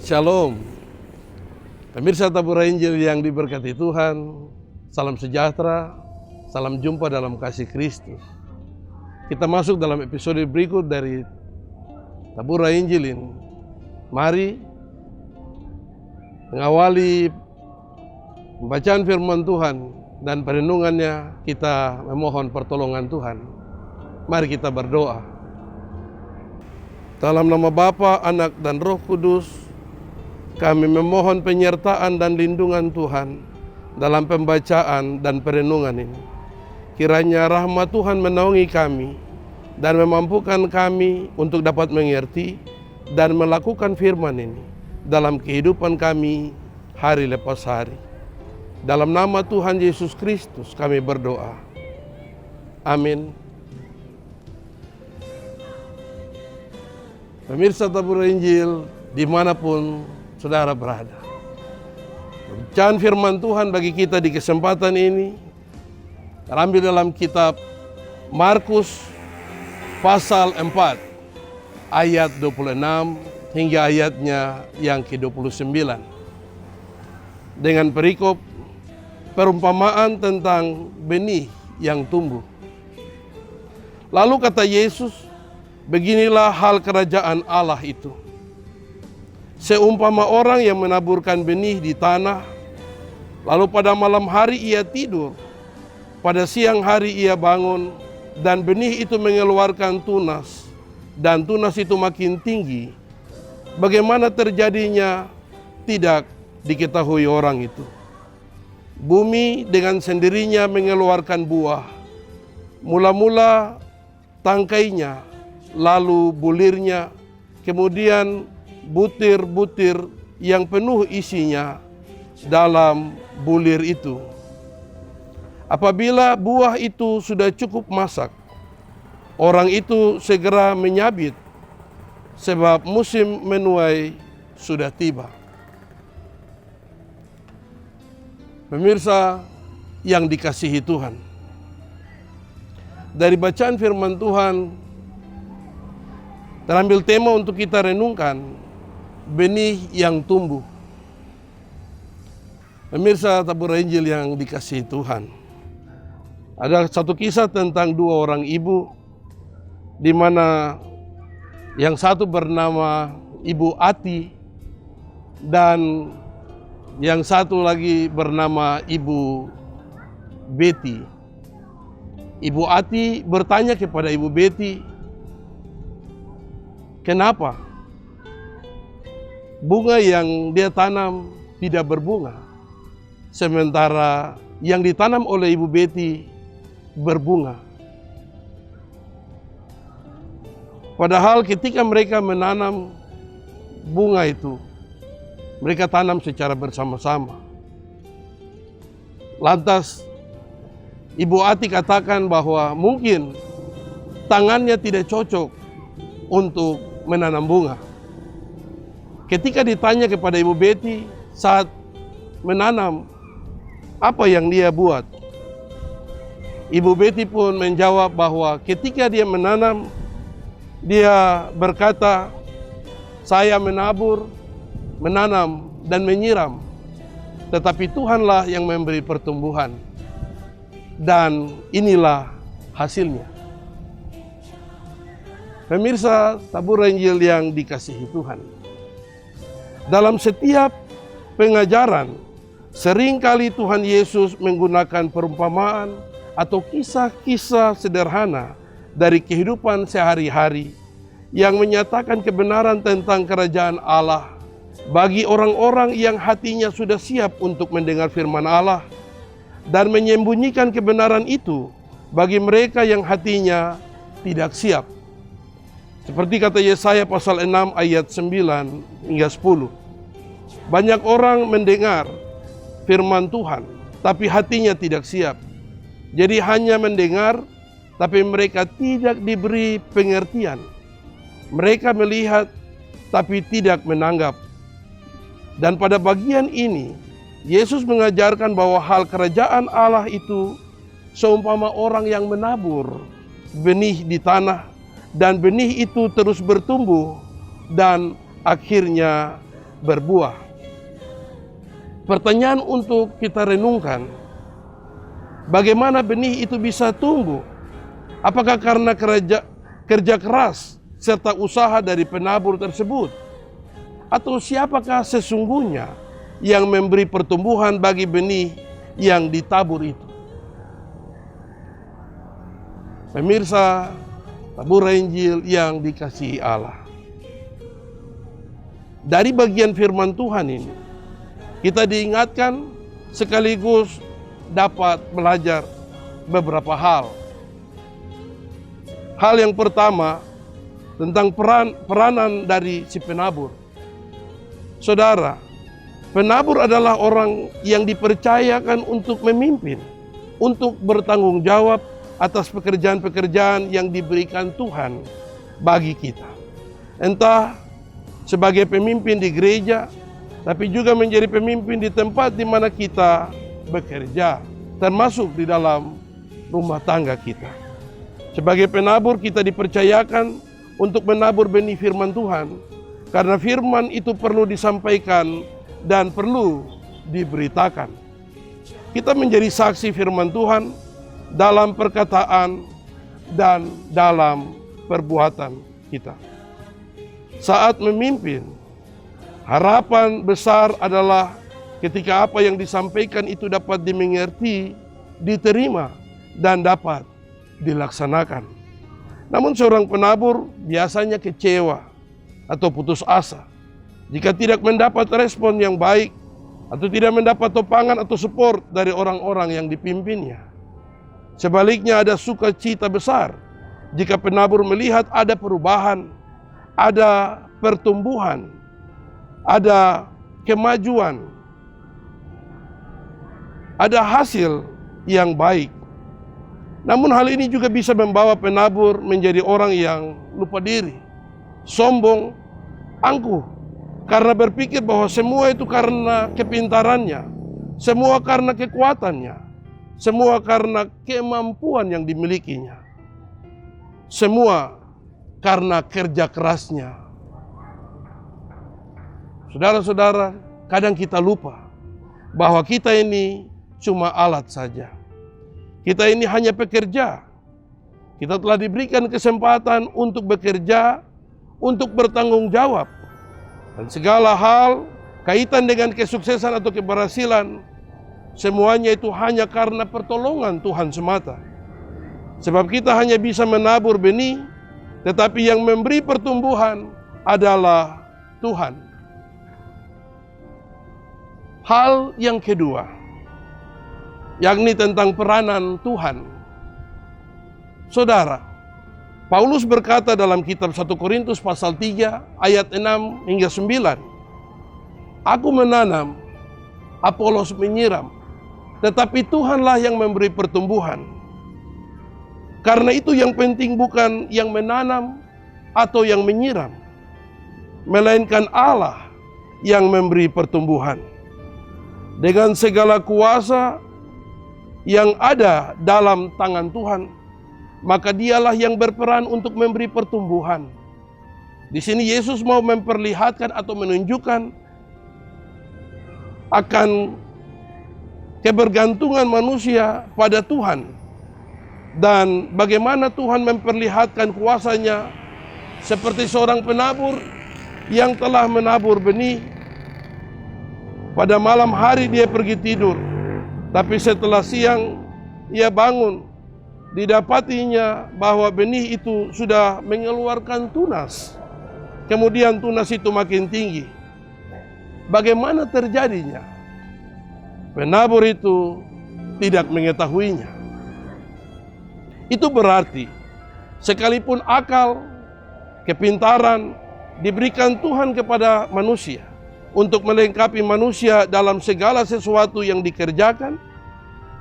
Shalom, pemirsa Tabur Injil yang diberkati Tuhan, salam sejahtera, salam jumpa dalam kasih Kristus. Kita masuk dalam episode berikut dari Tabur Injil ini. Mari mengawali pembacaan firman Tuhan dan perenungannya, kita memohon pertolongan Tuhan. Mari kita berdoa. Dalam nama Bapa, Anak, dan Roh Kudus, kami memohon penyertaan dan lindungan Tuhan dalam pembacaan dan perenungan ini. Kiranya rahmat Tuhan menaungi kami dan memampukan kami untuk dapat mengerti dan melakukan firman ini dalam kehidupan kami hari lepas hari. Dalam nama Tuhan Yesus Kristus kami berdoa. Amin. Pemirsa Tabur Injil dimanapun saudara berada, bacaan firman Tuhan bagi kita di kesempatan ini terambil dalam kitab Markus pasal 4 ayat 26 hingga ayatnya yang ke-29 dengan perikop perumpamaan tentang benih yang tumbuh. Lalu kata Yesus, beginilah hal kerajaan Allah itu. Seumpama orang yang menaburkan benih di tanah, lalu pada malam hari ia tidur, pada siang hari ia bangun, dan benih itu mengeluarkan tunas, dan tunas itu makin tinggi. Bagaimana terjadinya tidak diketahui orang itu. Bumi dengan sendirinya mengeluarkan buah, mula-mula tangkainya, lalu bulirnya, kemudian butir-butir yang penuh isinya dalam bulir itu. Apabila buah itu sudah cukup masak, orang itu segera menyabit, sebab musim menuai sudah tiba. Pemirsa yang dikasihi Tuhan, dari bacaan firman Tuhan terambil tema untuk kita renungkan, benih yang tumbuh. Pemirsa Tabur Injil yang dikasihi Tuhan, ada satu kisah tentang dua orang ibu, di mana yang satu bernama Ibu Ati dan yang satu lagi bernama Ibu Betty. Ibu Ati bertanya kepada Ibu Betty, kenapa bunga yang dia tanam tidak berbunga, sementara yang ditanam oleh Ibu Betty berbunga? Padahal ketika mereka menanam bunga itu, mereka tanam secara bersama-sama. Lantas Ibu Ati katakan bahwa mungkin tangannya tidak cocok untuk menanam bunga. Ketika ditanya kepada Ibu Betty saat menanam, apa yang dia buat? Ibu Betty pun menjawab bahwa ketika dia menanam, dia berkata, saya menabur, menanam, dan menyiram, tetapi Tuhanlah yang memberi pertumbuhan. Dan inilah hasilnya. Pemirsa Tabur Injil yang dikasihi Tuhan, dalam setiap pengajaran, seringkali Tuhan Yesus menggunakan perumpamaan atau kisah-kisah sederhana dari kehidupan sehari-hari yang menyatakan kebenaran tentang kerajaan Allah bagi orang-orang yang hatinya sudah siap untuk mendengar firman Allah dan menyembunyikan kebenaran itu bagi mereka yang hatinya tidak siap. Seperti kata Yesaya pasal 6 ayat 9 hingga 10. Banyak orang mendengar firman Tuhan, tapi hatinya tidak siap. Jadi hanya mendengar, tapi mereka tidak diberi pengertian. Mereka melihat, tapi tidak menanggap. Dan pada bagian ini, Yesus mengajarkan bahwa hal kerajaan Allah itu seumpama orang yang menabur benih di tanah, dan benih itu terus bertumbuh dan akhirnya berbuah. Pertanyaan untuk kita renungkan, bagaimana benih itu bisa tumbuh? Apakah karena kerja keras serta usaha dari penabur tersebut? Atau siapakah sesungguhnya yang memberi pertumbuhan bagi benih yang ditabur itu? Pemirsa, tabur Injil yang dikasihi Allah. Dari bagian firman Tuhan ini, kita diingatkan sekaligus dapat belajar beberapa hal. Hal yang pertama, tentang peranan dari si penabur. Saudara, penabur adalah orang yang dipercayakan untuk memimpin, untuk bertanggung jawab atas pekerjaan-pekerjaan yang diberikan Tuhan bagi kita. Entah sebagai pemimpin di gereja, tapi juga menjadi pemimpin di tempat di mana kita bekerja, termasuk di dalam rumah tangga kita. Sebagai penabur, kita dipercayakan untuk menabur benih firman Tuhan, karena firman itu perlu disampaikan dan perlu diberitakan. Kita menjadi saksi firman Tuhan dalam perkataan dan dalam perbuatan kita. Saat memimpin, harapan besar adalah ketika apa yang disampaikan itu dapat dimengerti, diterima, dan dapat dilaksanakan. Namun seorang penabur biasanya kecewa atau putus asa jika tidak mendapat respon yang baik atau tidak mendapat topangan atau support dari orang-orang yang dipimpinnya. Sebaliknya ada sukacita besar jika penabur melihat ada perubahan, ada pertumbuhan, ada kemajuan, ada hasil yang baik. Namun hal ini juga bisa membawa penabur menjadi orang yang lupa diri, sombong, angkuh, karena berpikir bahwa semua itu karena kepintarannya, semua karena kekuatannya, semua karena kemampuan yang dimilikinya, semua karena kerja kerasnya. Saudara-saudara, kadang kita lupa bahwa kita ini cuma alat saja. Kita ini hanya pekerja. Kita telah diberikan kesempatan untuk bekerja, untuk bertanggung jawab. Dan segala hal kaitan dengan kesuksesan atau keberhasilan, semuanya itu hanya karena pertolongan Tuhan semata. Sebab kita hanya bisa menabur benih, tetapi yang memberi pertumbuhan adalah Tuhan. Hal yang kedua, yakni tentang peranan Tuhan. Saudara, Paulus berkata dalam kitab 1 Korintus pasal 3 ayat 6 hingga 9. Aku menanam, Apolos menyiram, tetapi Tuhanlah yang memberi pertumbuhan. Karena itu yang penting bukan yang menanam atau yang menyiram, melainkan Allah yang memberi pertumbuhan. Dengan segala kuasa yang ada dalam tangan Tuhan, maka dialah yang berperan untuk memberi pertumbuhan. Di sini Yesus mau memperlihatkan atau menunjukkan akan kebergantungan manusia pada Tuhan, dan bagaimana Tuhan memperlihatkan kuasanya seperti seorang penabur yang telah menabur benih. Pada malam hari dia pergi tidur, tapi setelah siang ia bangun, didapatinya bahwa benih itu sudah mengeluarkan tunas. Kemudian tunas itu makin tinggi. Bagaimana terjadinya? Penabur itu tidak mengetahuinya. Itu berarti sekalipun akal, kepintaran diberikan Tuhan kepada manusia untuk melengkapi manusia dalam segala sesuatu yang dikerjakan,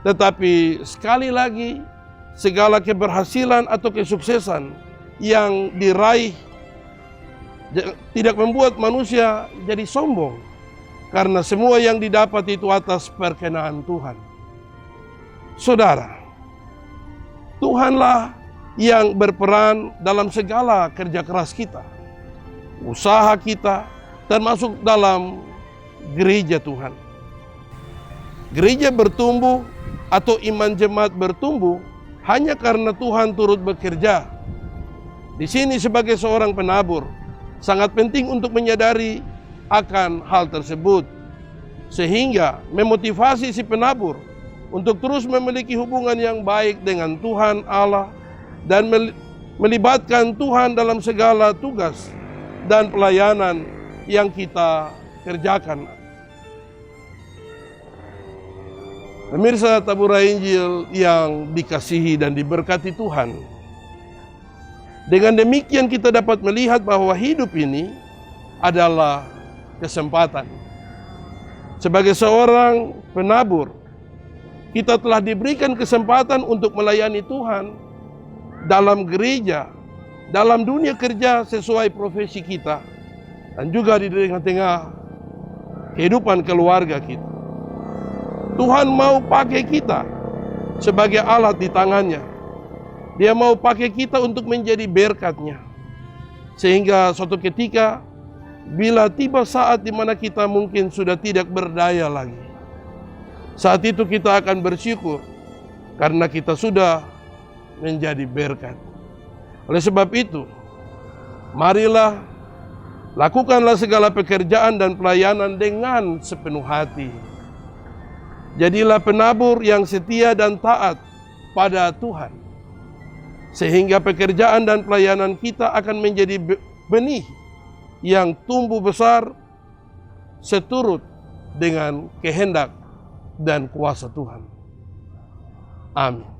tetapi sekali lagi segala keberhasilan atau kesuksesan yang diraih tidak membuat manusia jadi sombong, karena semua yang didapat itu atas perkenaan Tuhan. Saudara, Tuhanlah yang berperan dalam segala kerja keras kita, usaha kita, termasuk dalam gereja Tuhan. Gereja bertumbuh atau iman jemaat bertumbuh hanya karena Tuhan turut bekerja. Di sini sebagai seorang penabur, sangat penting untuk menyadari akan hal tersebut, sehingga memotivasi si penabur untuk terus memiliki hubungan yang baik dengan Tuhan Allah dan melibatkan Tuhan dalam segala tugas dan pelayanan yang kita kerjakan. Pemirsa Tabura Injil yang dikasihi dan diberkati Tuhan, dengan demikian kita dapat melihat bahwa hidup ini adalah kesempatan. Sebagai seorang penabur, kita telah diberikan kesempatan untuk melayani Tuhan dalam gereja, dalam dunia kerja sesuai profesi kita, dan juga di tengah-tengah kehidupan keluarga kita. Tuhan mau pakai kita sebagai alat di tangannya. Dia mau pakai kita untuk menjadi berkat-Nya. Sehingga suatu ketika, bila tiba saat di mana kita mungkin sudah tidak berdaya lagi, saat itu kita akan bersyukur karena kita sudah menjadi berkat. Oleh sebab itu, marilah lakukanlah segala pekerjaan dan pelayanan dengan sepenuh hati. Jadilah penabur yang setia dan taat pada Tuhan, sehingga pekerjaan dan pelayanan kita akan menjadi benih yang tumbuh besar seturut dengan kehendak dan kuasa Tuhan. Amin.